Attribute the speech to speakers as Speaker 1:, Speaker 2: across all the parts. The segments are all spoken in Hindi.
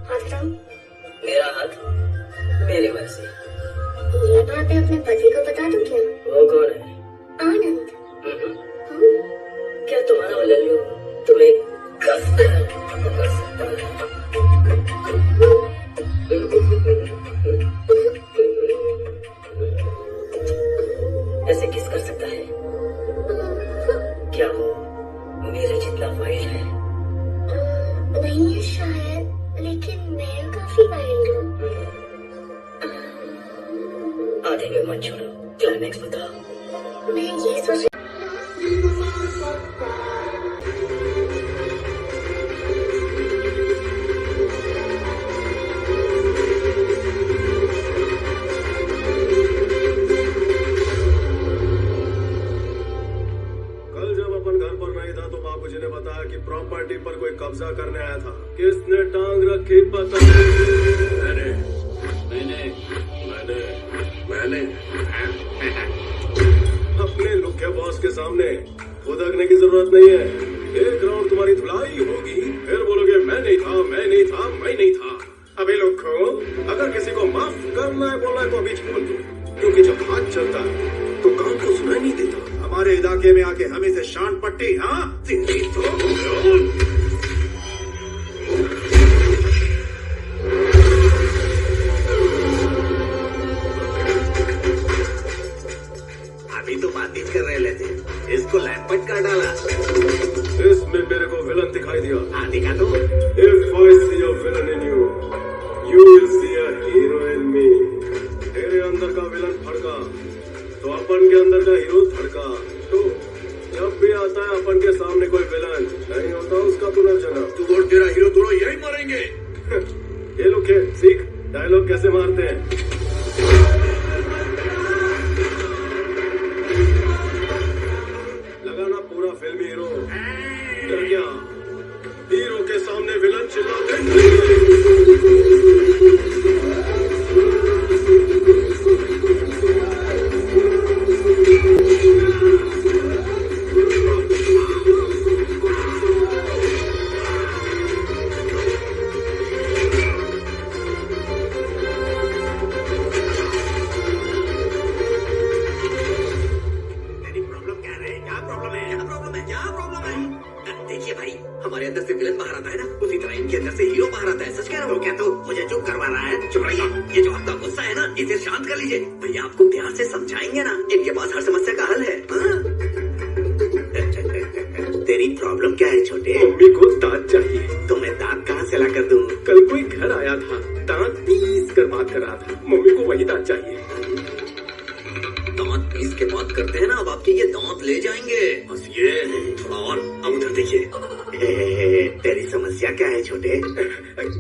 Speaker 1: हाथ उठाओ।
Speaker 2: मेरा हाथ मेरे वैसे।
Speaker 1: ये बात मैं अपने पति को बता दूं क्या?
Speaker 2: वो कौन है?
Speaker 1: आनंद।
Speaker 2: क्या तुम्हारा वो लल्लू तुम्हें कर सकता है? ऐसे किस कर सकता है? क्या वो मेरे जितना वाइल्ड है?
Speaker 1: नहीं है शायद, लेकिन मैं काफी वाइल्ड हूँ।
Speaker 2: आधे में मत छोड़ो, क्लाइमैक्स बताओ।
Speaker 1: मैं ये सोच
Speaker 3: बाबूजी ने बताया कि प्रॉपर्टी पर कोई कब्जा करने आया था। किसने टांग रखी पता नहीं। मैंने अपने लुके बॉस के सामने उदगने की जरूरत नहीं है। एक राउंड तुम्हारी धुलाई होगी, फिर बोलोगे मैं नहीं था। अबे लोगों, अगर किसी को माफ करना है बोलना है तो अभी बोल दो, क्योंकि जब हाथ चलता है तो कान को सुनाई नहीं देता। हमारे इलाके में आके हमें से शान पट्टी, हाँ
Speaker 4: अभी तो बातचीत कर रहे थे, इसको लैपट कर डाला।
Speaker 3: इसमें मेरे को विलन दिखाई दिया।
Speaker 4: हाँ दिखा दो।
Speaker 3: If I see a villain in you, you will see a hero in me. तेरे अंदर का विलन फड़का तो अपन के अंदर का हीरो धड़का। तो जब भी आता है अपन के सामने कोई विलन, नहीं होता उसका पुनर्जन्म।
Speaker 4: तू और तेरा हीरो दोनों यही मरेंगे।
Speaker 3: ये लोग सीख डायलॉग कैसे मारते हैं। लगाना पूरा फिल्मी हीरो। डर गया, हीरो के सामने विलन चिल्लाते
Speaker 4: देखिए भाई, हमारे अंदर से विलन बाहर आता है ना, उसी तरह इनके अंदर से हीरो बाहर आता है। सच कह रहा हूँ क्या? तो मुझे चुप करवा रहा है? चुप रहिए। ये जो आपका गुस्सा है ना, इसे शांत कर लीजिए। भैया आपको प्यार से समझाएंगे ना, इनके पास हर समस्या का हल है। तेरी प्रॉब्लम क्या है छोटे?
Speaker 3: मम्मी को दांत चाहिए।
Speaker 4: तो मैं दांत कहाँ से ला कर दूँ?
Speaker 3: कल कोई घर आया था, दांत पीस कर बात कर रहा था। मम्मी को वही दांत चाहिए।
Speaker 4: दांत पीस के बात करते हैं ना, अब आपके ये दांत ले जाएंगे। बस ये थोड़ा और। अब उधर देखिए। तेरी समस्या क्या है छोटे?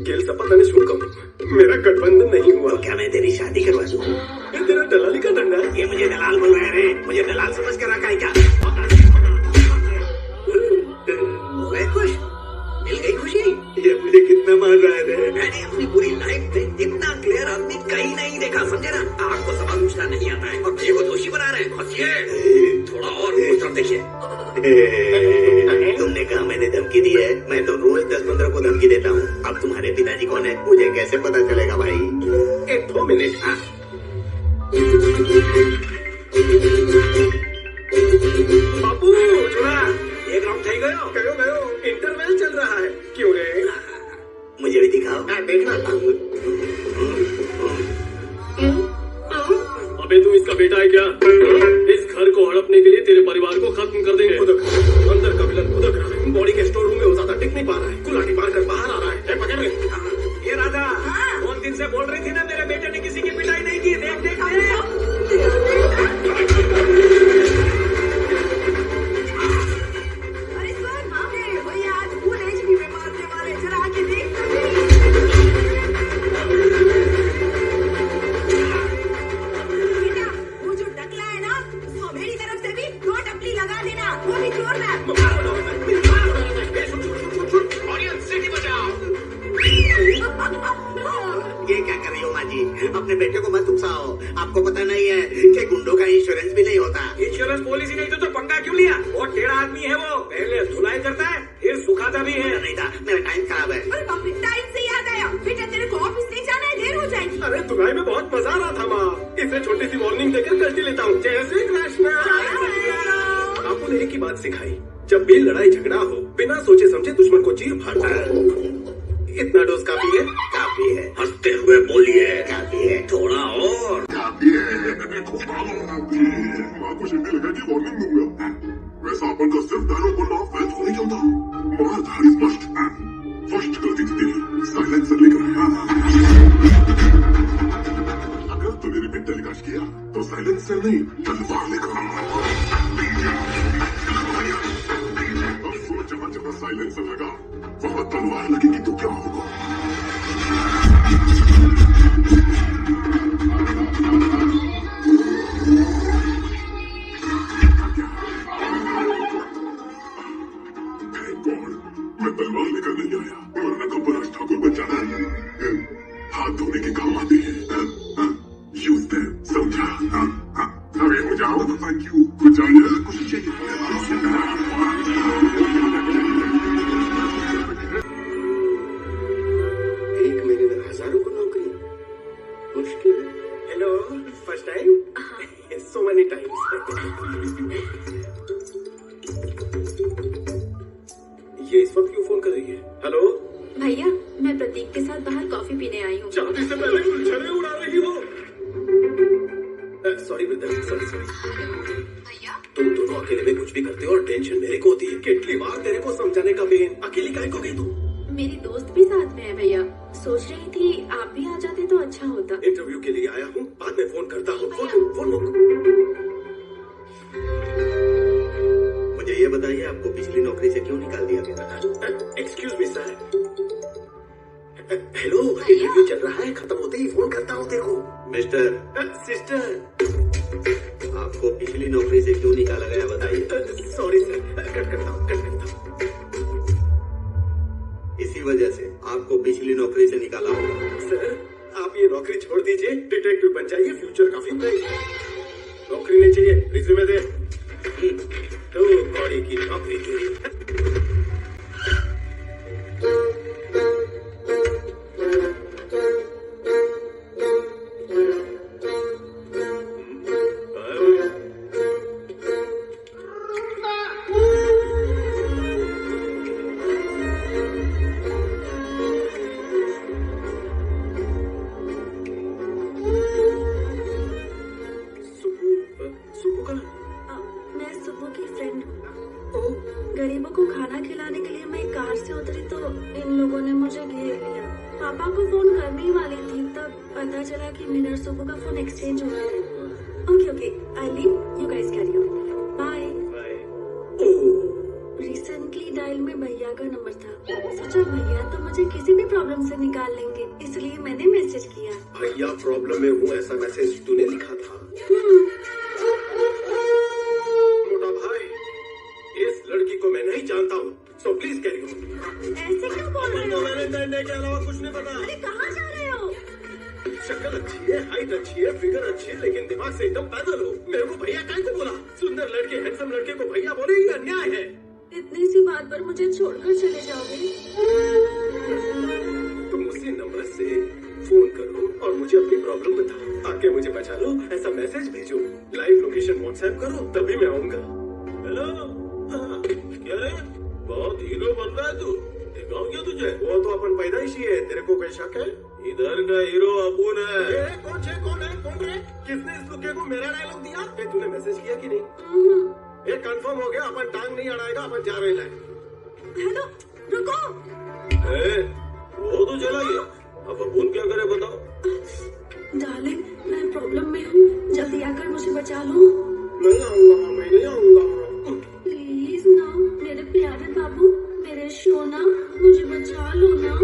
Speaker 3: गेल सा पता नहीं सुन कहूँ, मेरा गठबंधन नहीं हुआ।
Speaker 4: तो क्या मैं तेरी शादी करवा दूँ?
Speaker 3: ये तेरा दलाली का धंधा है।
Speaker 4: ये मुझे दलाल बोल रहे हैं रे? मुझे दलाल समझ कर रखा है क्या? खुश? मिल गई खुशी?
Speaker 3: ये मुझे कितना मार रहा है रे?
Speaker 4: मैंने अपनी पूरी लाइफ में इतना क्लियर आदमी कहीं नहीं देखा, समझे ना? आपको सवाल पूछना नहीं आता है और मुझे को दोषी बना रहे हैं। हंसिए थोड़ा और, उस तरफ देखिए। तुमने कहा मैंने धमकी दी है? मैं तो रोज 10-15 को धमकी देता हूँ। अब तुम्हारे पिताजी कौन है मुझे कैसे पता चलेगा भाई?
Speaker 3: 1-2 मिनट। हाँ। बापू छोड़ा,
Speaker 4: एक राउंड થઈ ગયો।
Speaker 3: गयो इंटरवल चल रहा है। क्यों रे?
Speaker 4: मुझे भी दिखाओ।
Speaker 3: देखना। अबे तू इसका बेटा है क्या? इस घर को हड़पने के लिए तेरे परिवार को खत्म कर देंगे। अंदर का विलन उधर रहा है, बॉडी के स्टोर रूम में वो ज्यादा टिक नहीं पा रहा है, कुल्हाड़ी मार कर बाहर आ रहा है। पकड़ ले। ये राधा 2 दिन से बोल रही थी ना मेरे बेटे ने किसी की पिटाई नहीं की। देख
Speaker 4: ये क्या कर रही हो माँ जी? अपने बेटे को मत उकसाओ। आपको पता नहीं है कि गुंडों का इंश्योरेंस भी नहीं होता।
Speaker 3: इंश्योरेंस पॉलिसी नहीं तो पंगा क्यों लिया? बहुत टेढ़ा आदमी है वो। करता है, फिर सुखाता भी है।
Speaker 4: नहीं था, मेरा टाइम खराब है।
Speaker 5: अरे बाप रे, टाइम से याद आया, बेटा तेरे को ऑफिस नहीं जाना है, देर हो जाएगी।
Speaker 3: अरे दुबई में बहुत मजा आ रहा था माँ, इसे छोटी सी वार्निंग देकर कर लेता हूँ। जय श्री कृष्ण। आपको ने एक ही बात सिखाई, जब भी लड़ाई झगड़ा हो बिना सोचे समझे दुश्मन को चीर फाड़ना है। इतना डोज काफी है?
Speaker 4: काफी है। हंसते हुए बोलिए, काफी है, थोड़ा और।
Speaker 6: काफी है, खूब माँ को शिंदे लगा के वार्निंग दूंगा। वैसा अपन का सिर्फ डायलॉग बोलना फैंस को नहीं चलता। माँ धारी स्पष्ट फर्स्ट गलती थी तेरी, साइलेंसर लेकर आया। अगर तूने रिपीट टेलीकास्ट किया तो साइलेंसर नहीं तलवार लेकर आऊंगा। अब सोच, जहाँ जहाँ साइलेंसर लगा वहाँ तलवार लगेगी तो क्या होगा? मैं तलवार लेकर नहीं आया, वरना कब्बराज ठाकुर बन जाना है। हाथ धोने के काम आते हैं। यूज देम, समझा? अरे हो जाओ तो थैंक यू। कुछ चाहिए? कुछ चाहिए?
Speaker 3: एक महीने में 1000 को नौकरी मुश्किल है। Hello, first time? So many times. ये इस वक्त क्यों फोन कर रही है? हेलो
Speaker 5: भैया, मैं प्रतीक के साथ बाहर कॉफी पीने आई हूँ।
Speaker 3: शादी से पहले गुलछड़े उड़ा रही हो। Sorry brother, sorry.
Speaker 5: भैया,
Speaker 3: तुम दोनों अकेले में कुछ भी करते हो और टेंशन मेरे को होती है। कितनी बार तेरे को समझाने का बेन, अकेली काहे को गई तू?
Speaker 5: मेरी दोस्त भी साथ में है भैया, सोच रही थी आप भी आ जाते तो अच्छा होता।
Speaker 3: इंटरव्यू के लिए आया हूँ, बाद में फोन करता हूँ। फोन।
Speaker 4: मुझे ये बताइए, आपको पिछली नौकरी से क्यों निकाल दिया गया?
Speaker 3: Excuse me sir. Hello, interview चल रहा है, खत्म होते ही फोन करता हूँ तेरे को।
Speaker 4: मिस्टर,
Speaker 3: सिस्टर,
Speaker 4: आपको पिछली नौकरी से क्यों निकाला गया बताइए।
Speaker 3: सॉरी सर, कट करता हूँ।
Speaker 4: इसी वजह से आपको पिछली नौकरी से निकाला होगा।
Speaker 3: सर, आप ये नौकरी छोड़ दीजिए, डिटेक्टिव बन जाइए, फ्यूचर काफी ब्राइट है। नौकरी नहीं चाहिए, रिज्यूमे दे। तो कौड़ी की नौकरी चाहिए।
Speaker 5: मैं सुबह की फ्रेंड हूँ। गरीबों को खाना खिलाने के लिए मैं कार से उतरी तो इन लोगों ने मुझे घेर लिया। पापा को फोन करने ही वाली थी, तब पता चला कि मेरा और सुबह का फोन एक्सचेंज हो गया है। Okay, I leave, you guys carry on, bye. Recently dial में भैया का नंबर था, सोचा भैया तो मुझे किसी भी प्रॉब्लम से निकाल लेंगे, इसलिए मैंने मैसेज किया।
Speaker 3: भैया प्रॉब्लम में हूँ, ऐसा मैसेज तूने लिखा था? मोटा भाई, इस लड़की को मैं नहीं जानता हूँ, सो प्लीज कैरी ऑन।
Speaker 5: ऐसे क्यों बोल रहे हो?
Speaker 3: वैलेंटाइन डे के अलावा कुछ नहीं पता।
Speaker 5: अरे कहाँ जा रहे हो?
Speaker 3: शक्ल अच्छी है, हाइट अच्छी है, फिगर अच्छी है, लेकिन दिमाग से एकदम पैदल हो। मेरे को भैया काहे को बोला? सुंदर लड़के, हैंडसम लड़के को भैया बोले, ये अन्याय है।
Speaker 5: इतनी सी बात पर मुझे छोड़कर चले जाओगे?
Speaker 3: तुम उसी नंबर से फोन करो और मुझे अपनी प्रॉब्लम बताओ, आके मुझे बचा लो, ऐसा मैसेज भेजो, लाइव लोकेशन व्हाट्सएप करो, तभी मैं आऊंगा। हेलो, क्या रे, बहुत हीरो बन रहा है तू, दिखाऊं क्या तुझे? वो तो अपन पैदाइशी है, तेरे को कोई शक है? इधर का हीरो अपुन है। कौन है? किसने इस लुके को मेरा डायलॉग दिया? तूने मैसेज किया कि नहीं? ये कंफर्म हो गया, अपन टांग नहीं अड़ाएगा, अपन जा रहे हैं।
Speaker 5: हेलो, रुको।
Speaker 3: वो तो चला गया, अब अपुन क्या करे बताओ?
Speaker 5: डार्लिंग, मैं प्रॉब्लम में हूँ, जल्दी आकर मुझे बचा लो।
Speaker 3: मैं नहीं आऊंगा।
Speaker 5: प्लीज ना, मेरे प्यारे बाबू, मेरे सोना, मुझे बचा लो ना।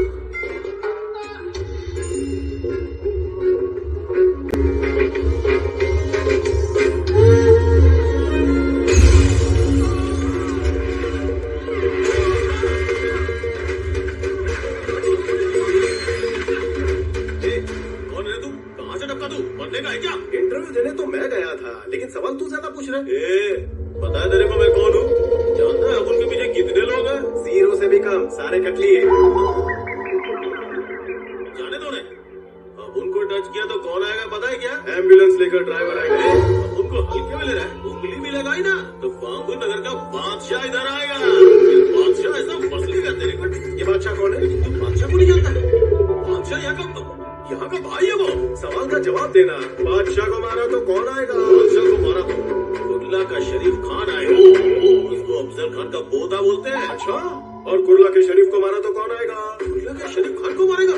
Speaker 5: इंटरव्यू देने तो मैं गया था, लेकिन सवाल तू ज्यादा पूछ रहा है।
Speaker 7: पता है तेरे को मैं कौन हूँ? जानता है उनके पीछे
Speaker 3: कितने लोग हैं? 0 से भी कम, सारे कट लिए। जाने दो ने। अब उनको टच किया तो कौन आएगा पता है क्या? एम्बुलेंस लेकर ड्राइवर आएगा। अब उनको हल्के में ले रहा है, उंगली भी लगाई ना तो बांगुर नगर का बादशाह इधर आएगा। बादशाह ऐसा मसलेगा तेरे को। ये बादशाह कौन है? तुम बादशाह को नहीं जानता है? बादशाह यहाँ का भाई है वो। सवाल का जवाब देना। बादशाह को मारा तो कौन आएगा? बादशाह को मारा तो कुर्ला का शरीफ खान आएगा। इसको अफजल खान का पोता बोलते हैं। अच्छा, और कुर्ला के शरीफ को मारा तो कौन आएगा? कुर्ला के शरीफ खान को मारेगा?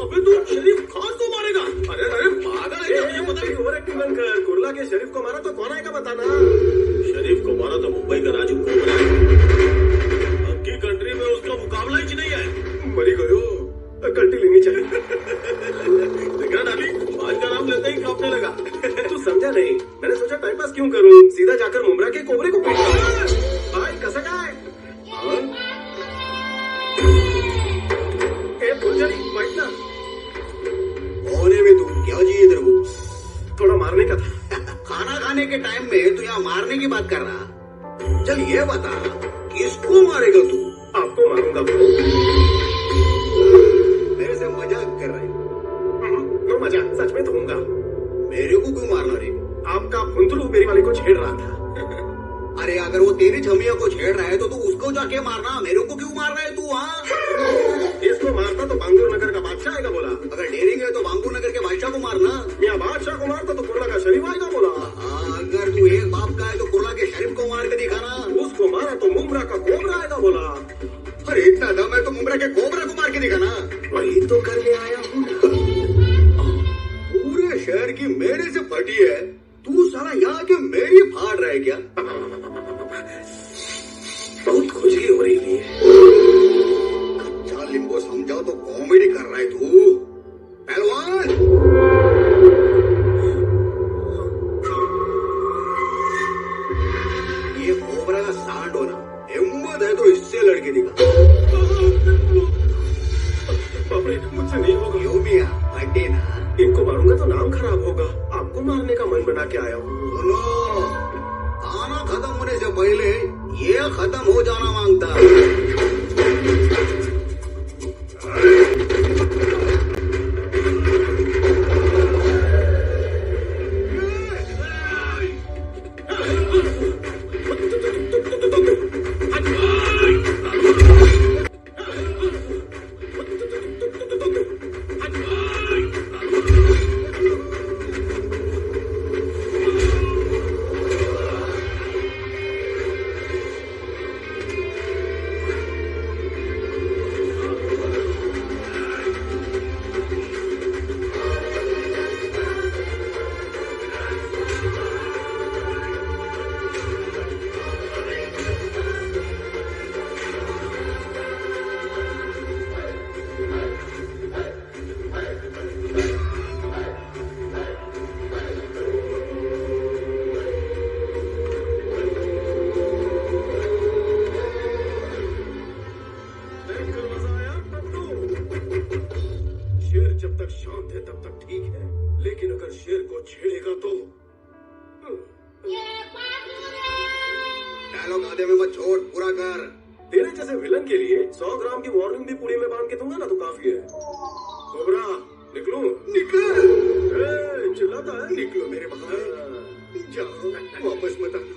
Speaker 3: अबे तू शरीफ खान को मारेगा? अरे अरे पागल है क्या? मुझे पता नहीं। ओवर एक्टिंग बंद कर। कुर्ला के शरीफ को मारा तो कौन आएगा बताना। शरीफ को मारा तो मुंबई का राजू कोबरा है। अब की कंट्री में उसका मुकाबला ही नहीं है। मरी गयो, कल्टी लेनी चाहिए। देखा नाली, आज का नाम लेते ही कांपने लगा। तू समझा नहीं? मैंने सोचा टाइम पास क्यों करूं, सीधा जाकर मुमरा के कोबरे को पीटूं। भाई कसक है। ए फुलझड़ी बैठना।
Speaker 4: कौन है बे तू? क्या चाहिए तेरे को?
Speaker 3: थोड़ा मारने का था।
Speaker 4: खाना खाने के टाइम में तू यहाँ मारने की बात कर रहा? चल ये बता, किसको मारेगा तू?
Speaker 3: आपको मारूंगा।
Speaker 4: मेरे से मजाक कर रहे?
Speaker 3: नो मजाक, सच में दूंगा।
Speaker 4: मेरे को क्यों मारना रे?
Speaker 3: आपका फुंतरू मेरी वाली को छेड़ रहा था।
Speaker 4: अरे अगर वो तेरी छमिया को छेड़ रहा है तो तू उसको जाके मारना, मेरे को क्यों मार रहा है तू? हाँ,
Speaker 3: इसको मारता तो बांगुर नगर का बादशाह आएगा बोला।
Speaker 4: अगर डेरिंग है तो बांगू नगर के बादशाह को मारना।
Speaker 3: मियाँ बादशाह को मारता तो कुर्ला का शरीफ आएगा बोला।
Speaker 4: अगर तू एक बाप का है तो कुर्ला के शरीफ को मार के दिखाना।
Speaker 3: उसको मारा तो मुमरा का कोबरा आएगा बोला।
Speaker 4: अरे इतना दम है तो मुमरा के कोबरा को मार के दिखाना।
Speaker 3: वही तो करने आया हूँ।
Speaker 4: पूरे शहर की मेरे से फटी है, तू साला यहाँ के मेरी फाड़ रहा है क्या?
Speaker 3: बहुत खुजली हो रही है।
Speaker 4: कच्चा लिंबो समझाओ तो कॉमेडी कर रहा है तू पहलवान। ये कोबरा का सांड होना, हिम्मत है तो इससे लड़के दिखा।
Speaker 3: मुझसे नहीं होगा।
Speaker 4: क्यों मिया फटे ना?
Speaker 3: इनको मारूंगा तो नाम खराब होगा। आपको मारने का मन बना के आया हूँ।
Speaker 4: सुनो, खाना खत्म होने से पहले ये खत्म हो जाना मांगता। शांत है तब तक ठीक है, लेकिन अगर शेर को छेड़ेगा तो डायलॉग आधे में मत छोड़, पूरा कर।
Speaker 3: तेरे जैसे विलन के लिए 100 ग्राम की वार्निंग भी पूरी में बांध के दूंगा ना तो काफी है। कोबरा निकलो।
Speaker 4: निकल।
Speaker 3: चिल्लाता है।
Speaker 4: निकलो मेरे भाई, जाओ वापस मत आना।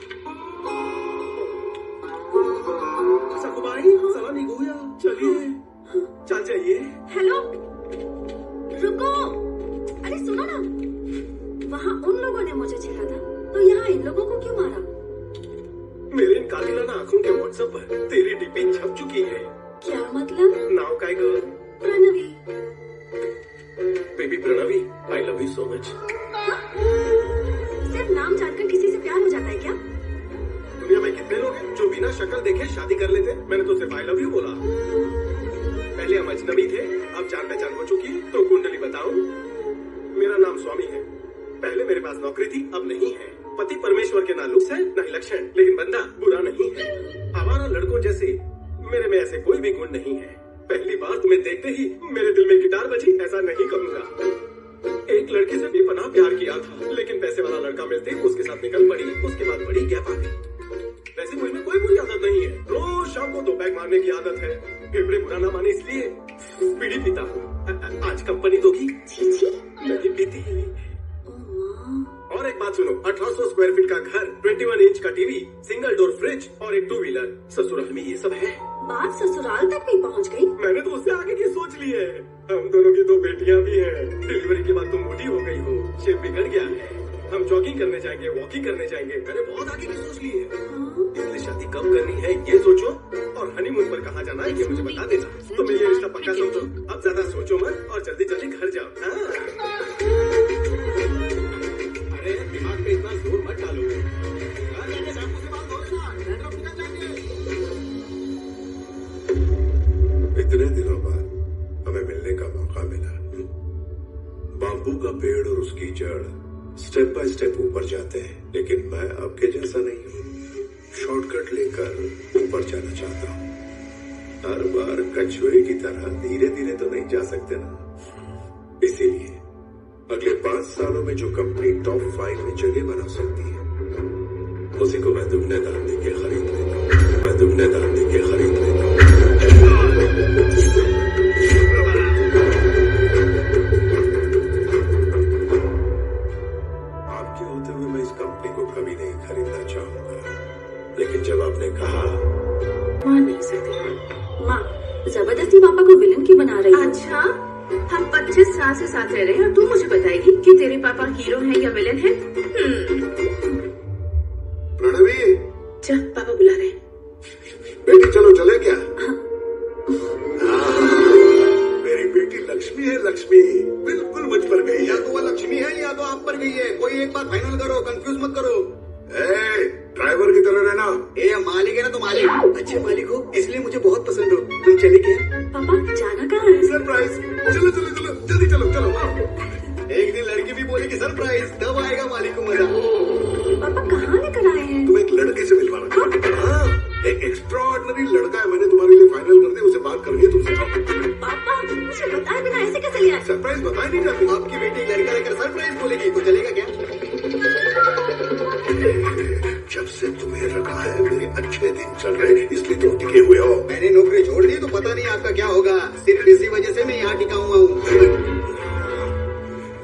Speaker 3: सकुबाई साला निगोया, चलिए चल जाइए।
Speaker 5: हेलो, रुको। अरे सुनो ना, वहाँ उन लोगों ने मुझे छेड़ा था, तो यहाँ इन लोगों को क्यों मारा?
Speaker 3: मेरे इन काली लाना आंखों के व्हाट्सएप पर तेरी डीपी छप चुकी है।
Speaker 5: क्या मतलब?
Speaker 3: नाउ काय girl?
Speaker 5: Pranavi.
Speaker 3: Baby Pranavi, I love you so much.
Speaker 5: सिर्फ नाम जानकर किसी से प्यार हो जाता है क्या?
Speaker 3: दुनिया में कितने लोग हैं जो बिना शक्ल देखे शादी कर लेते? मैंने तो सिर्फ आई लव यू बोला। पहले हम अजनबी थे, अब जान पहचान हो चुकी है, तो कुंडली बताओ। मेरा नाम स्वामी है। पहले मेरे पास नौकरी थी, अब नहीं है। पति परमेश्वर के ना लुक्स है ना ही लक्षण, लेकिन बंदा बुरा नहीं है। आवारा लड़कों जैसे मेरे में ऐसे कोई भी गुण नहीं है। पहली बार तुम्हें देखते ही मेरे दिल में गिटार बजी, ऐसा नहीं कहूंगा। एक लड़की से बेपनाह प्यार किया था, लेकिन पैसे वाला लड़का मिलते उसके साथ निकल पड़ी। उसके बाद बड़ी गैप आ गई। वैसे मुझ में कोई बुरी आदत नहीं है। रोज शाम को 2 पैक मारने की आदत है। फेफड़े बुरा ना माने इसलिए बीड़ी पीता हूँ। आज कंपनी दोगी? नहीं पीती। और एक बात सुनो, 1800 स्क्वायर फीट का घर, 21 इंच का टीवी, सिंगल डोर फ्रिज और एक 2 व्हीलर। ससुराल में ये सब है।
Speaker 5: बात ससुराल तक भी पहुंच गई।
Speaker 3: मैंने तो उससे आगे की सोच ली है। हम दोनों की 2 बेटियां भी हैं। डिलीवरी के बाद तुम मोटी हो गई हो, शेप बिगड़ गया है। हम जॉगिंग करने जाएंगे, वॉकिंग करने जाएंगे। मैंने बहुत आगे की सोच ली है। इसलिए शादी कब करनी है ये सोचो, और हनीमून पर कहाँ जाना है ये मुझे बता देना। तुम्हें ये रिश्ता पक्का समझो। अब ज्यादा सोचो मत और जल्दी जल्दी घर जाओ। हाँ? अरे दिमाग पे इतना जोर मत डालो।
Speaker 6: इतने दिनों बाद हमें मिलने का मौका मिला। बाम्बू का पेड़ और उसकी जड़ स्टेप बाय स्टेप ऊपर जाते हैं, लेकिन मैं आपके जैसा नहीं हूँ। शॉर्टकट लेकर ऊपर जाना चाहता हूँ। हर बार कछुए की तरह धीरे धीरे तो नहीं जा सकते ना। इसीलिए अगले 5 सालों में जो कंपनी टॉप 5 में जगह बना सकती है, उसी को मैं दुगने दाम देके खरीद लेता हूँ। मैं दुगने दाम देके खरीद लेता हूँ। आपके होते हुए मैं इस कंपनी को कभी नहीं खरीदना चाहूंगा, लेकिन जब आपने कहा,
Speaker 5: मान नहीं सकती। माँ जबरदस्ती पापा को विलन की बना रही है।
Speaker 7: अच्छा, हम 25 साल से साथ रह रहे हैं और तू मुझे बताएगी कि तेरे पापा हीरो हैं या विलन हैं?
Speaker 6: प्रणवी,
Speaker 7: जा, पापा बुला रहे हैं।
Speaker 6: बेटी चलो चले क्या? मेरी बेटी लक्ष्मी है। लक्ष्मी बिल्कुल मुझ पर गई। या तो वो लक्ष्मी है या तो आप पर गई है। कोई एक बात फाइनल करो, कंफ्यूज मत करो। ड्राइवर की तरह रहना। मालिक है ना तो मालिक। अच्छे मालिक हो इसलिए मुझे बहुत पसंद हो। तुम चले क्या?
Speaker 5: पापा जाना कहाँ है?
Speaker 6: सरप्राइज। चलो चलो चलो जल्दी चलो चलो। एक दिन लड़की भी बोलेगी सरप्राइज, तब आएगा मालिक को मजा।
Speaker 5: पापा कहाँ लेकर आए हैं?
Speaker 6: तुम एक लड़के से मिलवाना। हाँ, एक एक्स्ट्राऑर्डिनरी लड़का है। मैंने तुम्हारे लिए फाइनल कर दिया, उसे बात करनी है तुमसे।
Speaker 5: पापा मुझे बताए बिना ऐसे कैसे लिया?
Speaker 6: सरप्राइज बताए नहीं जाती। आपकी बेटी लड़का लेकर सरप्राइज बोलेगी तो चलेगा क्या? जब से तुम्हें रखा है मेरे अच्छे दिन चल रहे, इसलिए तुम टिके हुए हो। मैंने नौकरी छोड़ दी तो पता नहीं आपका क्या होगा। सिर्फ इसी वजह से मैं यहाँ टिका हुआ हूँ।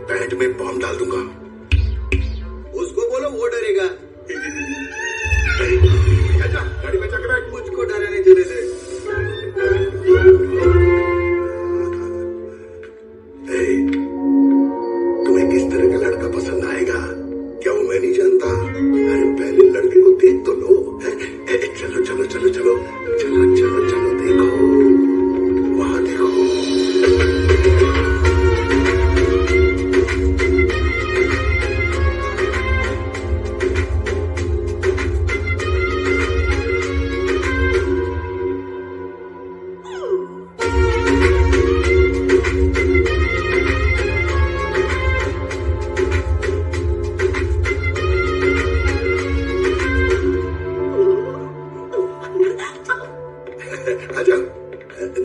Speaker 6: पैंट में बॉम्ब डाल दूंगा। उसको बोलो वो डरेगा। गाड़ी में चक्कर मुझको डराने चले थे। तुम्हें किस तरह का लड़का पसंद आएगा क्या वो मैं नहीं जानता? अरे पहले लड़के को देख तो लो। चलो चलो चलो चलो चलो चलो चलो देखो, वहां देखो।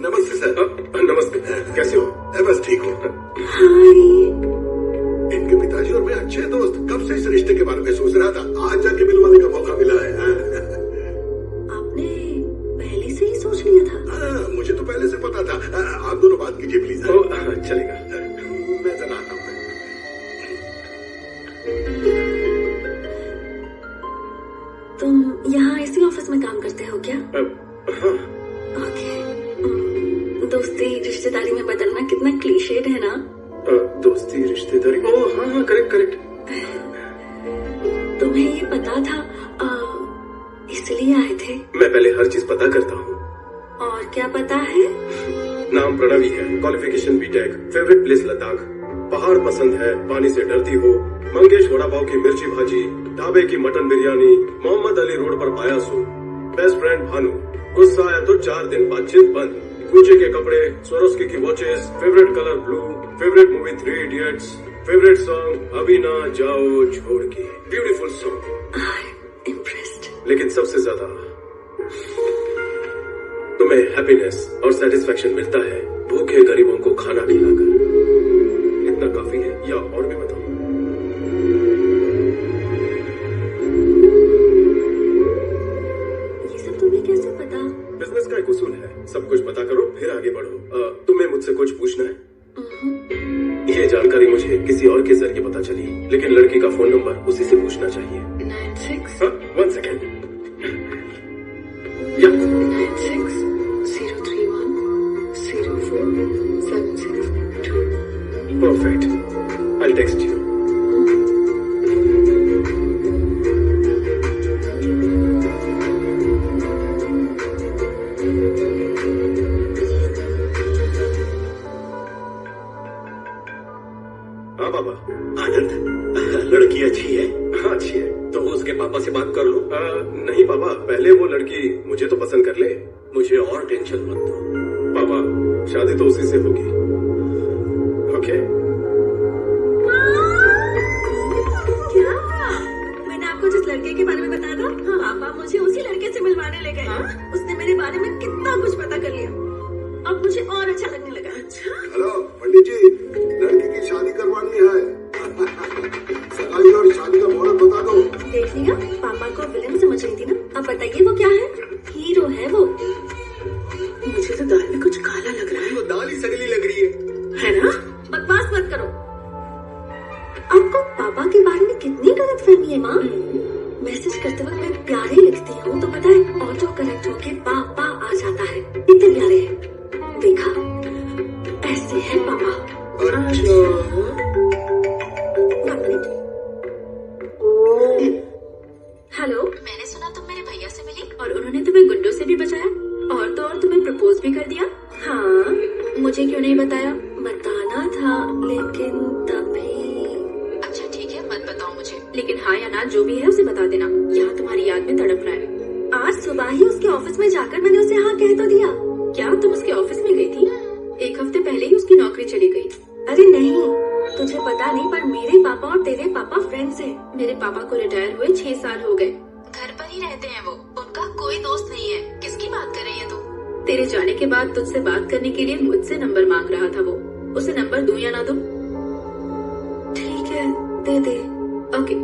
Speaker 6: नमस्ते सर।
Speaker 3: नमस्ते, कैसे हो?
Speaker 6: बस ठीक हूँ। इनके पिताजी और मैं अच्छे दोस्त। कब से इस रिश्ते के बारे में सोच रहा था, आज जाके मिलवाने का मौका मिला है।
Speaker 5: आपने पहले से ही सोच लिया था?
Speaker 6: मुझे तो पहले से पता था। आप दोनों बात कीजिए प्लीज।
Speaker 3: चलेगा,
Speaker 6: मैं चला आता हूँ।
Speaker 5: तुम यहाँ इसी ऑफिस में काम करते हो क्या?
Speaker 3: हाँ।
Speaker 5: ओके। दोस्ती रिश्तेदारी में बदलना कितना क्लीशेड है ना?
Speaker 3: दोस्ती रिश्तेदारी, ओह हाँ करेक्ट करेक्ट।
Speaker 5: तुम्हें ये पता था इसलिए आए थे?
Speaker 3: मैं पहले हर चीज पता करता हूँ।
Speaker 5: और क्या पता है?
Speaker 3: नाम प्रणवी है, qualification B Tech, favourite place Ladakh, पहाड़ पसंद है, पानी से डरती हो, मंगेश वड़ा पाव की मिर्ची भाजी, ढाबे की मटन बिरयानी, मोहम्मद अली रोड पर पाया सो, बेस्ट फ्रेंड भानु, गुस्सा आया तो 4 दिन बातचीत बंद, गुच्ची के कपड़े, स्वरोस्की की watches, favourite colour blue, favourite movie 3 idiots, favourite song अभी ना जाओ छोड़ के, ब्यूटीफुल सॉन्ग।
Speaker 5: इम्प्रेस्ड।
Speaker 3: लेकिन सबसे ज्यादा तुम्हें हैप्पीनेस और सेटिस्फैक्शन मिलता है भूखे गरीबों को खाना खिलाकर। इतना काफी है या और भी बताऊं? तुम्हें मुझसे कुछ पूछना है? ये जानकारी मुझे किसी और के जरिए पता चली, लेकिन लड़की का फोन नंबर उसी से पूछना चाहिए।
Speaker 5: 96
Speaker 3: 1 second.
Speaker 5: 96-031-04-762।
Speaker 3: Perfect, I'll text you. हाँ बाबा।
Speaker 4: आनंद, लड़की अच्छी है?
Speaker 3: हाँ अच्छी है।
Speaker 4: तो उसके पापा से बात कर लो।
Speaker 3: नहीं पापा, पहले वो लड़की मुझे तो पसंद कर ले।
Speaker 4: मुझे और टेंशन मत दो।
Speaker 3: पापा, शादी तो उसी से होगी। ओके?
Speaker 5: क्या? मैंने आपको जिस लड़के के बारे में बताया था, पापा मुझे उसी लड़के से मिलवाने ले गए। उसने मेरे बारे में कितना कुछ पता कर लिया। अब मुझे और अच्छा लगने लगा। अच्छा?
Speaker 6: हेलो पंडित जी, लड़की की शादी करवानी है। सगाई और शादी का मुहूर्त बता दो।
Speaker 5: देख लिया, पापा को विलन समझ रही थी ना। अब बताइए वो क्या है? हीरो है वो।
Speaker 7: मुझे तो दाल में कुछ काला लग रहा है।
Speaker 4: वो दाल ही सगली लग रही
Speaker 7: है ना?
Speaker 5: बकवास मत करो। आपको पापा के बारे में कितनी गलतफहमी है माँ। मैसेज करते वक्त मैं प्यारे लिखती हूँ तो पता है ऑटो करेक्ट होके पापा आ जाता है। इतने प्यारे हैं। देखा, ऐसे है पापा।
Speaker 6: अच्छा,
Speaker 5: 1 मिनट। हेलो,
Speaker 8: मैंने सुना तुम मेरे भैया से मिली
Speaker 5: और उन्होंने तुम्हें गुंडों से भी बचाया और तो और तुम्हें प्रपोज भी कर दिया। हाँ, मुझे क्यों नहीं बताया? बताना था, लेकिन तभी।
Speaker 8: अच्छा ठीक है, मत बताओ मुझे।
Speaker 5: लेकिन हाँ या ना जो भी है उसे बता देना। यहाँ तुम्हारी याद में तड़प रहा है। आज सुबह ही उसके ऑफिस में जाकर मैंने उसे हाँ कह तो दिया। क्या तुम उसके ऑफिस में गई थी? 1 हफ्ते पहले ही उसकी नौकरी चली गई। अरे नहीं, तुझे पता नहीं, पर मेरे पापा और तेरे पापा फ्रेंड्स हैं। मेरे पापा को रिटायर हुए 6 साल हो गए।
Speaker 8: घर पर ही रहते हैं वो, उनका कोई दोस्त नहीं है। किसकी बात कर रही है तू?
Speaker 5: तेरे जाने के बाद तुझसे बात करने के लिए मुझसे नंबर मांग रहा था वो। उसे नंबर दूं या ना दूं? ठीक है, दे दे। ओके।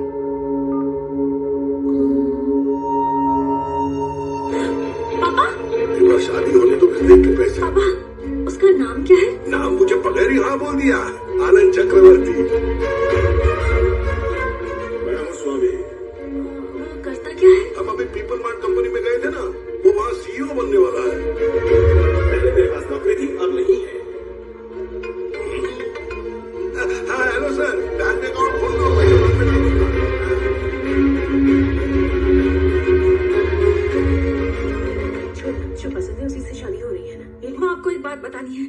Speaker 5: पापा,
Speaker 6: तेरा शादी होने तो फिर देख के पैसे।
Speaker 5: पापा, उसका नाम क्या है?
Speaker 6: नाम मुझे बगैर ही हाँ बोल दिया। आनंद चक्रवर्ती। मैं हूँ स्वामी।
Speaker 5: वो करता क्या है?
Speaker 6: हम अभी पीपल मार्ट कंपनी में गए थे ना, वो वहाँ CEO बनने वाला है।
Speaker 3: पहले मेरे पास नौकरी थी, अब नहीं है।
Speaker 6: हाँ हेलो सर, बैंक अकाउंट खोल दो, पैसे बाद में डाल दूंगा।
Speaker 7: जो पसंद है उसी से शादी हो रही है ना?
Speaker 5: माँ, आपको एक बात बतानी है।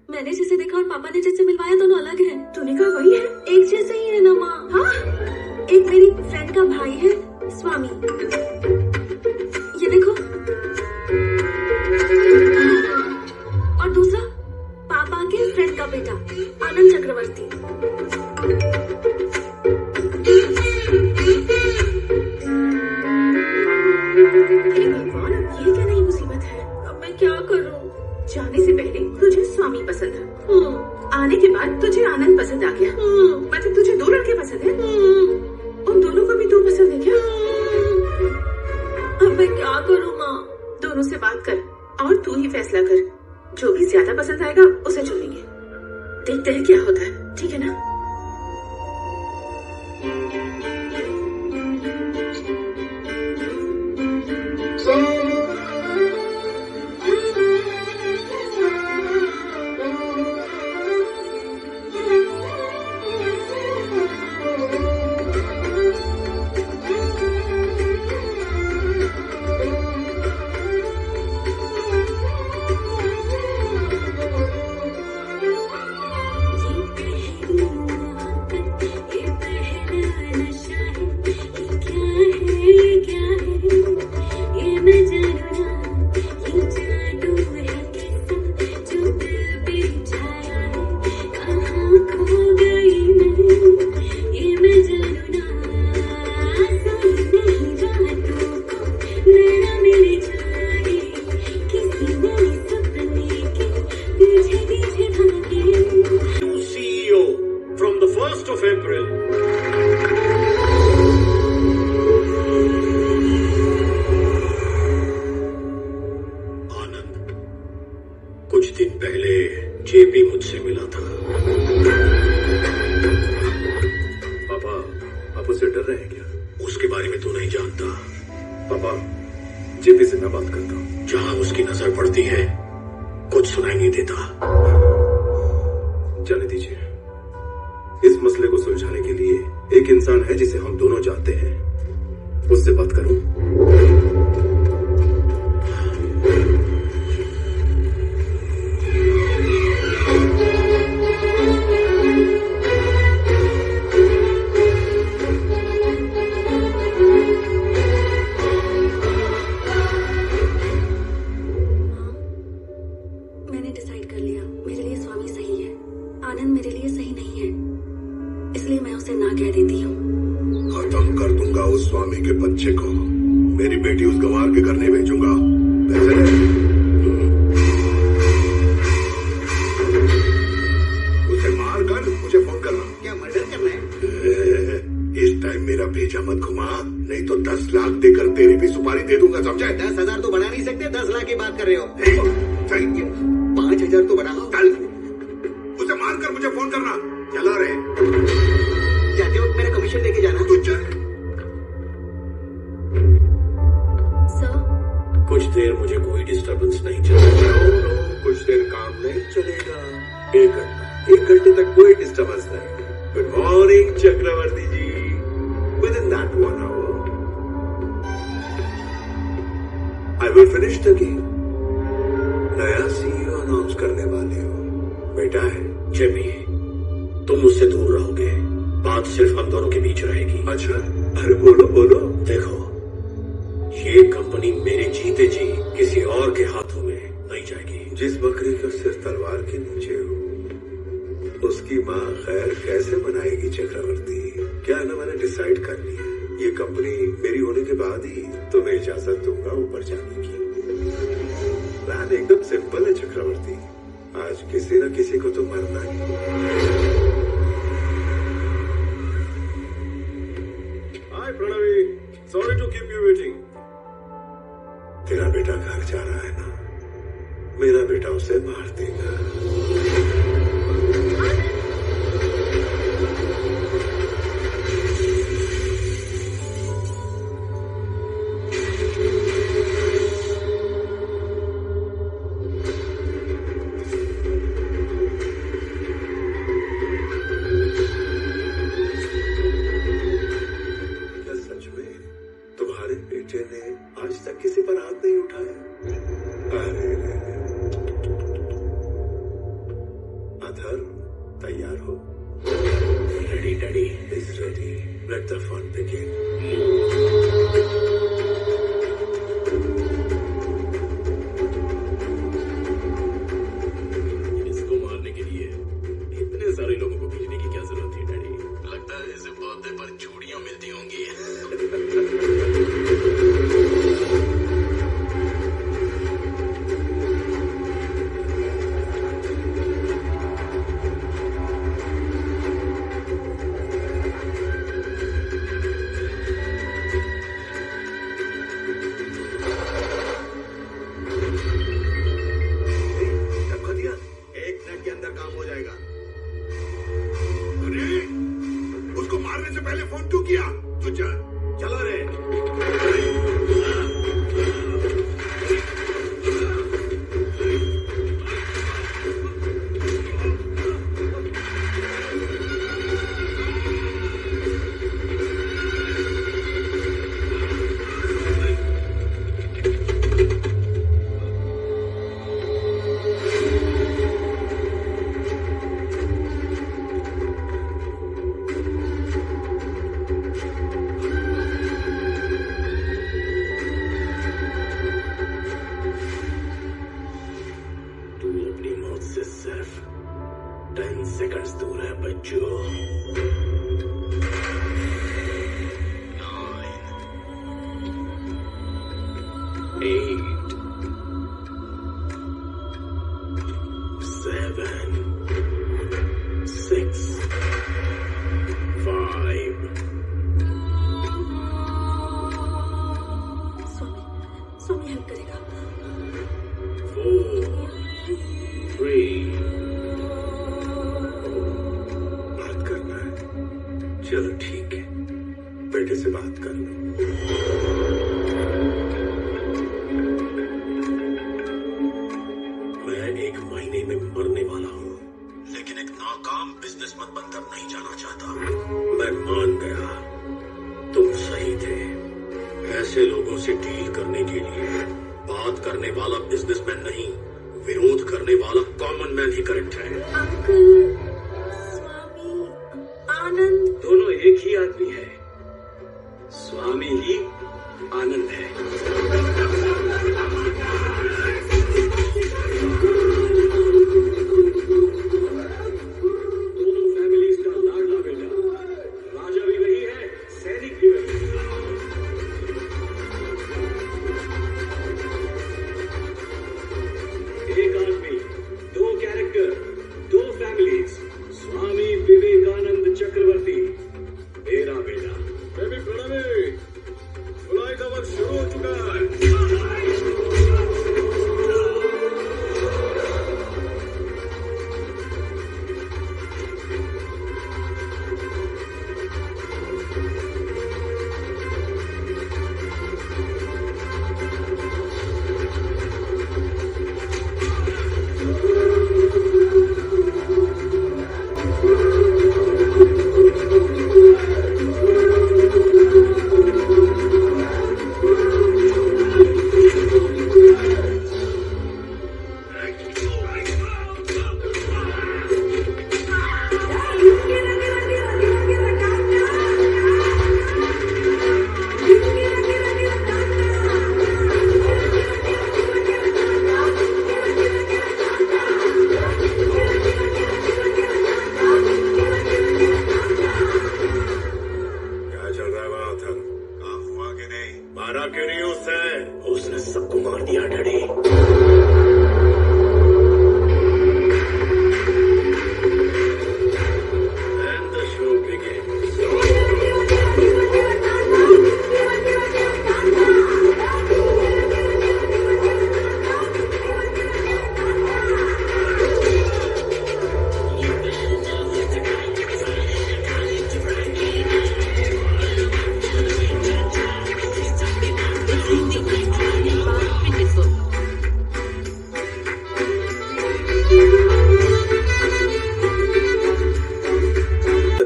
Speaker 5: मैंने जिसे देखा और पापा ने जिससे मिलवाया दोनों अलग हैं।
Speaker 7: तूने कहा वही है?
Speaker 5: एक जैसे ही है ना माँ। हाँ, एक मेरी फ्रेंड का भाई है स्वामी, ये देखो, और दूसरा पापा के फ्रेंड का बेटा आनंद चक्रवर्ती।
Speaker 7: हे भगवान, अब ये क्या नई मुसीबत है?
Speaker 5: अब मैं क्या करूँ?
Speaker 7: जाने से पहले तुझे स्वामी पसंद था, आने के बाद तुझे आनंद पसंद आ गया। मतलब तुझे 2 लड़के पसंद है? उन दोनों को भी तू पसंद है क्या?
Speaker 5: अब मैं क्या करूँ माँ?
Speaker 7: दोनों से बात कर और तू ही फैसला कर। जो भी ज्यादा पसंद आएगा उसे चुनेंगे। देखते हैं क्या होता है, ठीक है ना?
Speaker 3: जेपी मुझसे मिला था। पापा, आप उससे डर रहे हैं क्या? उसके बारे में तू नहीं जानता। पापा, जेपी से मैं बात करता हूँ। जहां उसकी नजर पड़ती है कुछ सुनाई नहीं देता। जाने दीजिए। इस मसले को सुलझाने के लिए एक इंसान है जिसे हम दोनों जानते हैं, उससे बात करूं।
Speaker 5: मैंने डिसाइड कर लिया, मेरे लिए स्वामी सही है, आनंद मेरे लिए सही नहीं है, इसलिए मैं उसे ना कह देती हूँ।
Speaker 6: खत्म कर दूंगा उस स्वामी के बच्चे को। मेरी बेटी उस गंवार के घर नहीं भेजूंगा। पैसे ले। उसे मार कर मुझे फोन करना।
Speaker 4: क्या मर्डर करना है?
Speaker 6: इस टाइम मेरा भेजा मत घुमा, नहीं तो 10 लाख देकर तेरी भी सुपारी दे दूंगा, समझे?
Speaker 4: 10,000 तो बढ़ा नहीं सकते, 10 लाख की बात कर रहे हो।
Speaker 6: सही
Speaker 4: 5,000 तो बढ़ाओ।
Speaker 6: उसे मार कर मुझे फोन करना। चला रे।
Speaker 4: जाते वक्त मेरा कमीशन लेके जाना।
Speaker 6: तू चल।
Speaker 5: सर,
Speaker 3: कुछ देर मुझे कोई डिस्टरबेंस नहीं चलेगा। कुछ देर काम नहीं चलेगा। 1 घंटे तक कोई डिस्टरबेंस नहीं। Good morning Chakraborty ji. Within that 1 hour I will finish the game. नया सीईओ अनाउंस करने वाले हो। बेटा है जेपी, तुम मुझसे दूर रहोगे, बात सिर्फ हम दोनों के बीच रहेगी। अच्छा, अरे बोलो बोलो। देखो, ये कंपनी मेरे जीते जी किसी और के हाथों में नहीं जाएगी। जिस बकरी का सिर तलवार के नीचे हो, उसकी माँ खैर कैसे बनाएगी चक्रवर्ती? क्या है ना, मैंने डिसाइड कर लिया, ये कंपनी मेरी होने के बाद ही तुम्हें इजाजत दूंगा ऊपर जाने की। प्लान एकदम सिंपल है चक्रवर्ती, आज किसी न किसी को तो मरना ही। Hi Pranavi, sorry to keep you waiting. तेरा बेटा घर जा रहा है ना, मेरा बेटा उसे मार देगा। आज तक किसी पर हाथ नहीं उठाया। अरे अधर, तैयार हो? Ready daddy is ready. Let the fun begin. इसको मारने के लिए इतने सारे लोगों को भेजने की क्या जरूरत थी डैडी? लगता है इसे बर्थडे पर चूड़ियां मिलती होंगी। पहले फोन क्यों किया? तू चला रे। सिर्फ 10 सेकंड्स दूर है बच्चों। 9, 8, 7, 6, 5।
Speaker 5: स्वामी हेल्प करेगा।
Speaker 3: 4, 3,
Speaker 6: से डील करने के लिए बात करने वाला बिजनेसमैन नहीं, विरोध करने वाला कॉमन मैन ही करेक्ट है।
Speaker 5: अंकल, स्वामी आनंद।
Speaker 4: दोनों एक ही आदमी है, स्वामी ही आनंद है। दोनों फैमिलीज का लाडला बेटा, राजा भी वही है, सैनिक भी वही है। एक आदमी, दो कैरेक्टर, दो फैमिलीज, स्वामी विवेकानंद चक्रवर्ती, मेरा बेटा।
Speaker 3: बेबी प्रणवी, धुलाई का वक्त शुरू हो चुका है। मारा क्यों नहीं उसने सबको मार दिया daddy. And the show begins.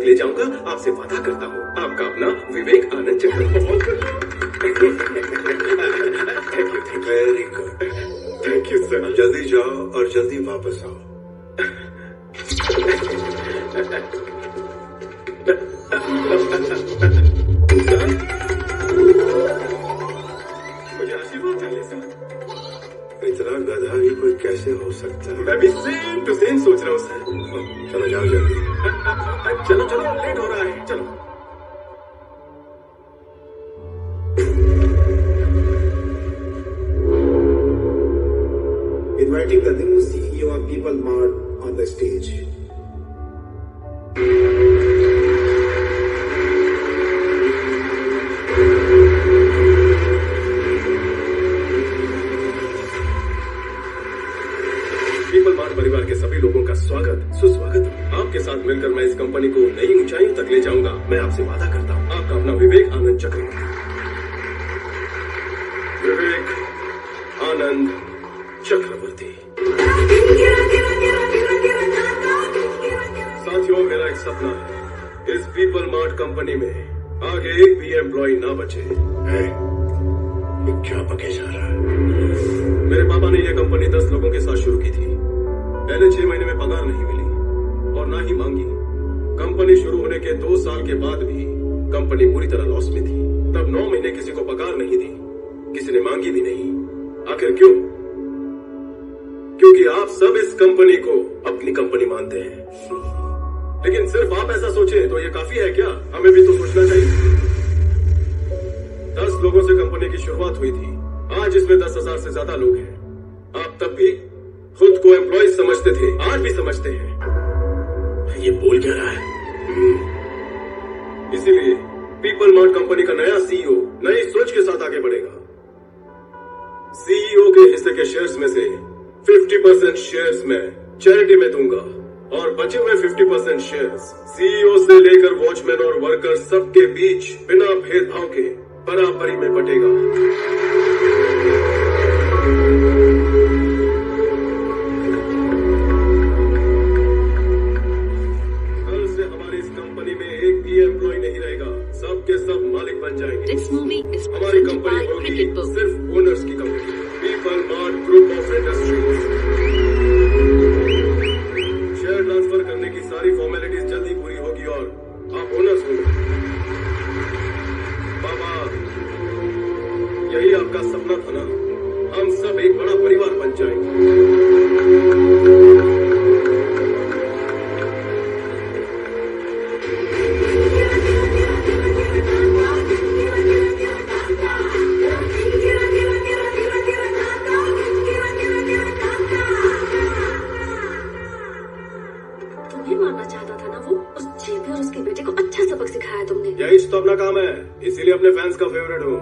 Speaker 3: ले जाऊंगा, आपसे वादा करता हूँ। आपका अपना Vivek Anand Chakraborty.
Speaker 6: Very good,
Speaker 3: thank you sir.
Speaker 6: जल्दी जाओ और जल्दी वापस आओ।
Speaker 3: मुझे आशीर्वाद चाहिए सर।
Speaker 6: इतना गधा ही कोई कैसे हो सकता है?
Speaker 3: मैं भी सेम टू सेम सोच रहा हूँ सर।
Speaker 6: चलो जाओ जल्दी।
Speaker 3: चलो चलो, लेट हो रहा है, चलो।
Speaker 9: Inviting the new CEO of People Mart on the stage.
Speaker 3: People mart परिवार के सभी लोगों का स्वागत सुस्वागत। आपके साथ मिलकर मैं इस कंपनी को नई ऊंचाइयों तक ले जाऊंगा। मैं आपसे वादा करता हूँ। आपका अपना विवेक आनंद चक्रवर्ती। विवेक आनंद चक्रवर्ती। साथियों, मेरा एक सपना है, इस पीपल मार्ट कंपनी में आगे एक भी एम्प्लॉय ना बचे।
Speaker 6: ये क्या बके जा रहा है?
Speaker 3: मेरे पापा ने यह कंपनी 10 लोगों के साथ शुरू की थी। पहले 6 महीने में पगार नहीं मिली और ना ही मांगी। कंपनी शुरू होने के 2 साल के बाद भी कंपनी पूरी तरह लॉस में थी। तब 9 महीने किसी को पगार नहीं दी, किसी ने मांगी भी नहीं। आखिर क्यों? क्योंकि आप सब इस कंपनी को अपनी कंपनी मानते हैं। लेकिन सिर्फ आप ऐसा सोचें तो ये काफी है क्या? हमें भी तो सोचना चाहिए। 10 लोगों से कंपनी की शुरुआत हुई थी। आज इसमें 10,000 से ज्यादा लोग हैं। आप तब भी खुद को एम्प्लॉय समझते थे, आज भी समझते हैं।
Speaker 6: ये बोल क्या रहा है?
Speaker 3: इसीलिए पीपल मार्ट कंपनी का नया सीईओ नई सोच के साथ आगे बढ़ेगा। सीईओ के हिस्से के शेयर्स में से 50% शेयर्स मैं चैरिटी में दूंगा और बचे हुए 50% शेयर्स सीईओ से लेकर वॉचमैन और वर्कर सबके बीच बिना भेदभाव के बराबरी में बटेगा। कल से हमारी इस कंपनी में एक भी एम्प्लॉय नहीं रहेगा। सब के सब मालिक बन जाएंगे।
Speaker 8: This movie is
Speaker 3: हमारी
Speaker 8: presented
Speaker 3: कंपनी
Speaker 8: by
Speaker 3: होगी
Speaker 8: Cricket
Speaker 3: सारी फॉर्मेलिटीज जल्दी पूरी होगी और आप ओनर्स होंगे। बाबा, यही आपका सपना था ना? हम सब एक बड़ा परिवार बन जाएंगे।
Speaker 5: तुम्हें मारना चाहता था ना वो? उस जेबी और उसके बेटे को अच्छा सबक सिखाया तुमने।
Speaker 3: यही तो अपना काम है, इसीलिए अपने फैंस का फेवरेट हूँ।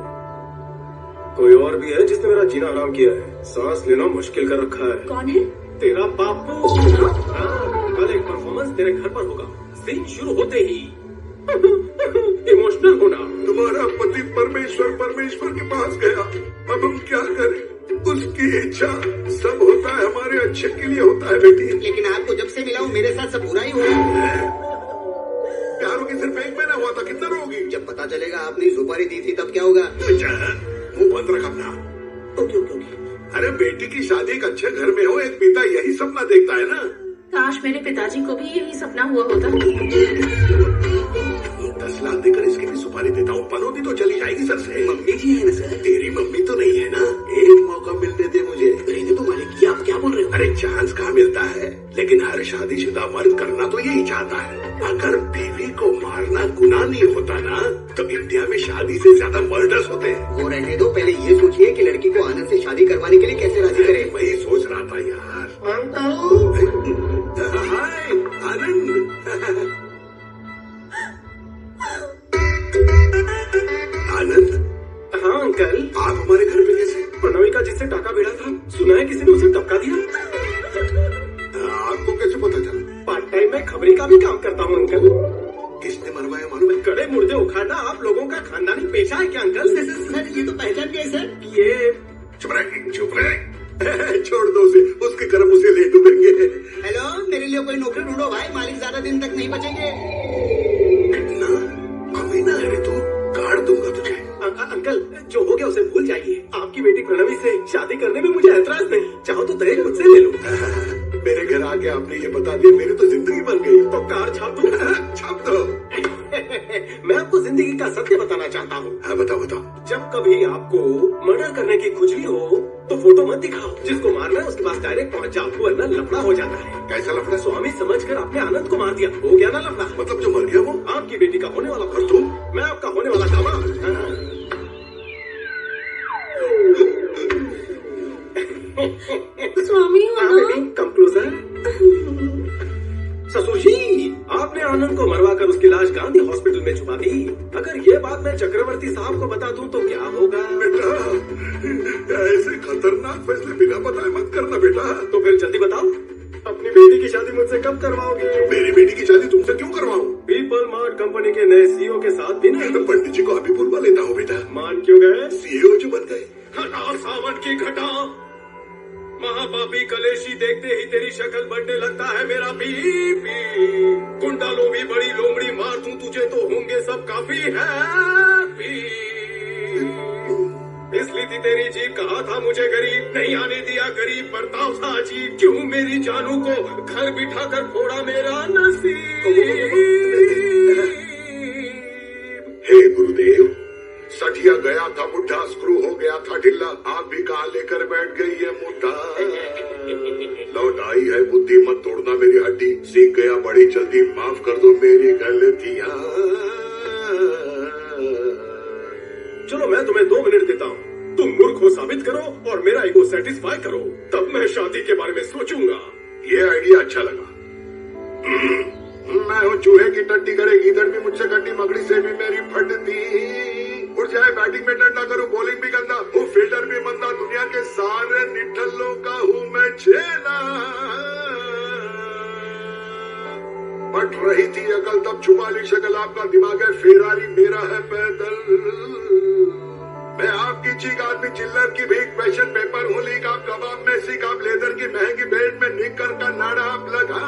Speaker 3: कोई और भी है जिसने मेरा जीना हराम किया है, सांस लेना मुश्किल कर रखा है।
Speaker 5: कौन है?
Speaker 3: तेरा बापू। हाँ, कल एक परफॉर्मेंस तेरे घर पर होगा। सीन शुरू होते ही इमोशनल होना।
Speaker 6: तुम्हारा पति परमेश्वर के पास गया, अब हम क्या करें? उसकी इच्छा सब होता है हमारे अच्छे के लिए होता है बेटी।
Speaker 4: लेकिन आपको जब से मिला हूँ मेरे साथ सब बुरा ही हो रहा है।
Speaker 6: प्यारों की सिर्फ एक महीना हुआ था, कितना रोगी?
Speaker 4: जब पता चलेगा आपने सुपारी दी थी तब क्या होगा?
Speaker 6: मुंह बंद रख अपना। ओके। अरे बेटी की शादी एक अच्छे घर में हो, एक पिता यही सपना देखता है ना।
Speaker 7: काश मेरे पिताजी को भी यही सपना हुआ होता।
Speaker 6: 10 लाख देकर इसकी भी सुपारी देता हूँ, पनौती तो चली जाएगी सर से।
Speaker 4: मम्मी जी है ना सर?
Speaker 6: तेरी मम्मी तो नहीं है ना? एक मौका मिलने दे मुझे।
Speaker 4: रहने तो मालिक जी, आप क्या बोल रहे हो?
Speaker 6: अरे चांस कहाँ मिलता है, लेकिन हर शादीशुदा मर्द करना तो यही चाहता है। अगर बीवी को मारना गुनाह नहीं होता ना, तो इंडिया में शादी से ज्यादा मर्डर्स होते हैं।
Speaker 4: वो रहने दो, पहले ये सोचिए कि लड़की को आनंद से शादी करवाने के लिए कैसे राजी करें।
Speaker 6: वही सोच रहा था यार। हाय आनंद। आनंद।
Speaker 3: हाँ अंकल।
Speaker 6: आप हमारे घर पे कैसे?
Speaker 3: प्रणवी का जिससे टाका भिड़ा था, सुना है किसी ने उसे धक्का दिया।
Speaker 6: आपको कैसे पता चला?
Speaker 3: पार्ट टाइम में खबरी का भी काम करता हूँ अंकल।
Speaker 6: किसने मरवाया मालूम है?
Speaker 3: कड़े मुर्दे उखाड़ना आप लोगों का खानदानी पेशा है क्या अंकल?
Speaker 4: सर ये तो पहचान गए सर।
Speaker 3: ये
Speaker 6: चुप रहे। छोड़ दो उसे, उसके कर्म उसे ले डूबेंगे।
Speaker 4: हेलो, मेरे लिए कोई नौकरी ढूंढो भाई, मालिक ज्यादा दिन तक नहीं बचेंगे।
Speaker 6: ना कभी ना है तू, काट दूंगा तुझे।
Speaker 3: अंकल, जो हो गया उसे भूल जाइए। आपकी बेटी प्रणवी से शादी करने में मुझे ऐतराज नहीं, चाहो तो दहेज मुझसे ले लो।
Speaker 6: मेरे घर आके आपने ये बता दिया, मेरी तो जिंदगी बन गई।
Speaker 3: तो कार छाप दो।
Speaker 6: छाप दो।
Speaker 3: मैं आपको जिंदगी का सत्य बताना चाहता हूँ।
Speaker 6: हाँ बताओ।
Speaker 3: जब कभी आपको मर्डर करने की खुजली हो तो फोटो मत दिखाओ। जिसको मारना है उसके पास डायरेक्ट पहुँच जाओ, वरना लफड़ा हो जाता है।
Speaker 6: कैसा लफड़ा?
Speaker 3: स्वामी समझकर आपने आनंद को मार दिया, हो गया ना लफड़ा।
Speaker 6: मतलब जो मर गया वो
Speaker 3: आपकी बेटी का होने वाला
Speaker 6: और तुम?
Speaker 3: मैं आपका होने वाला दामाद।
Speaker 5: स्वामी हो ना?
Speaker 3: Come closer. ससुर जी, आपने आनंद को मरवा कर उसकी लाश गांधी हॉस्पिटल में छुपा दी। अगर ये बात मैं चक्रवर्ती साहब को बता दूं तो क्या होगा?
Speaker 6: बेटा, ऐसे खतरनाक फैसले बिना बताए मत करना बेटा।
Speaker 3: तो फिर जल्दी बताओ, अपनी बेटी की शादी मुझसे कब करवाओगे?
Speaker 6: मेरी बेटी की शादी तुमसे क्यों करवाऊं?
Speaker 3: पीपल मार्ट कंपनी के नए सीईओ के साथ भी नहीं।
Speaker 6: तो पंडित जी को अभी बुलवा लेता हूँ बेटा।
Speaker 3: मान क्यों गए?
Speaker 6: सीईओ जो बन गए।
Speaker 3: घटा सावन की घटा, महापापी कलेशी देखते ही तेरी शक्ल बढ़ने लगता है मेरा बीपी। कुंडा भी बड़ी लोमड़ी मार दूं तुझे तो होंगे सब काफी हैप्पी। इसलिए थी तेरी जीप, कहा था मुझे गरीब, नहीं आने दिया गरीब, बर्ताव था अजीब। क्यों मेरी जानू को घर बिठा कर फोड़ा मेरा नसीब।
Speaker 6: हे गुरुदेव, सठिया गया था बुढ़ा, स्क्रू हो गया था ढिल्ला, आप भी कहाँ लेकर बैठ गई है मुद्दा। लौट आई है बुद्धि, मत तोड़ना मेरी हड्डी, सीख गया बड़ी जल्दी, माफ कर दो मेरी गलतियाँ।
Speaker 3: चलो मैं तुम्हें 2 मिनट देता हूँ, तुम मूर्ख हो साबित करो और मेरा ईगो सेटिस्फाई करो, तब मैं शादी के बारे में सोचूंगा।
Speaker 6: ये आइडिया अच्छा लगा। मैं हूँ चूहे की टट्टी करे गीदड़ भी मुझसे गड्डी, मगड़ी से भी मेरी फटती। उड़ जाए बैटिंग में डंडा, करूँ बॉलिंग भी गंदा, हूँ फील्डर भी मंदा, दुनिया के सारे निठल्लों का हूँ मैं चेला। बट रही थी अकल तब छुपा ली शक्ल, आपका दिमाग है फेरारी, मेरा है पैदल। मैं आपकी चीख आदमी चिल्लर की भीख, फैशन पेपर हूँ लीक, आप कबाब में सीख, आप लेदर की महंगी बेल्ट में निकर का नाड़ा आप लगा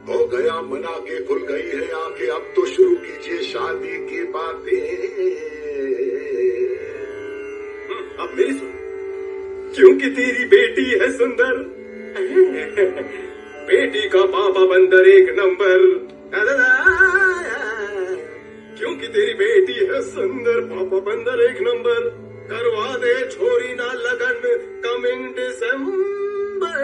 Speaker 6: हो गया मना के खुल गई है आंखें, अब तो शुरू कीजिए शादी की बातें।
Speaker 3: अब मेरी सुन, क्योंकि तेरी बेटी है सुंदर, बेटी का पापा बंदर एक नंबर, क्योंकि तेरी बेटी है सुंदर, पापा बंदर एक नंबर। करवा दे छोरी ना लगन कमिंग डिसेंबर।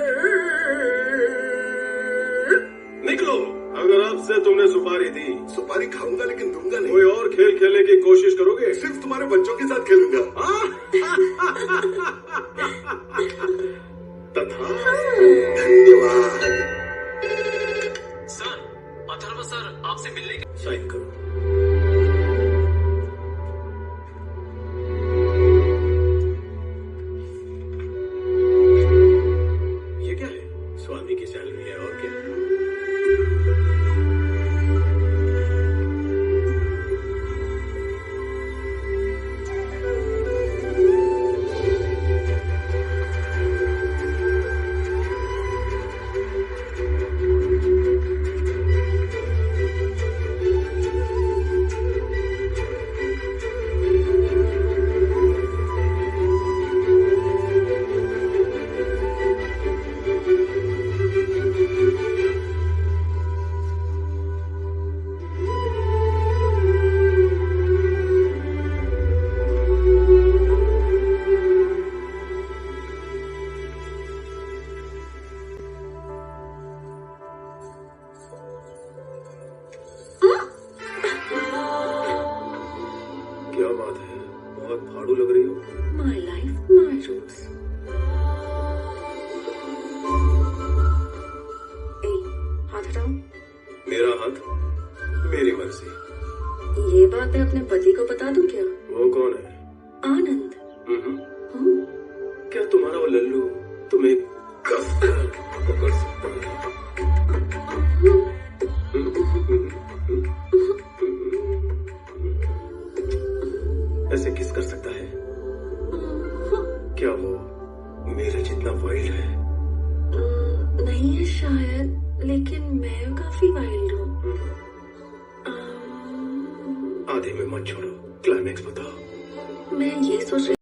Speaker 3: निकलो, अगर आपसे तुमने सुपारी दी।
Speaker 6: सुपारी खाऊंगा लेकिन दूंगा नहीं।
Speaker 3: कोई और खेल खेलने की कोशिश करोगे?
Speaker 6: सिर्फ तुम्हारे बच्चों के साथ खेलूंगा।
Speaker 3: तथा
Speaker 6: धन्यवाद।
Speaker 2: सर, अथर्व सर आपसे मिलने के
Speaker 3: साइन करो। ये क्या है? स्वामी की सैलरी है और क्या? क्या बात है? बहुत फाड़ू लग रही हो।
Speaker 5: My life my rules. हाथ हटाओ।
Speaker 3: मेरा हाथ, मेरी मर्जी।
Speaker 5: ये बात मैं अपने पति को बता दूं क्या?
Speaker 3: वो कौन है?
Speaker 5: आनंद।
Speaker 3: क्या तुम्हारा वो लल्लू तुम्हें कस कर पकड़ सकता है? ऐसे किस कर सकता है? क्या वो मेरे जितना वाइल्ड है?
Speaker 5: नहीं है शायद, लेकिन मैं काफी वाइल्ड हूँ।
Speaker 3: आधे में मत छोड़ो, क्लाइमेक्स बताओ।
Speaker 5: मैं ये सोच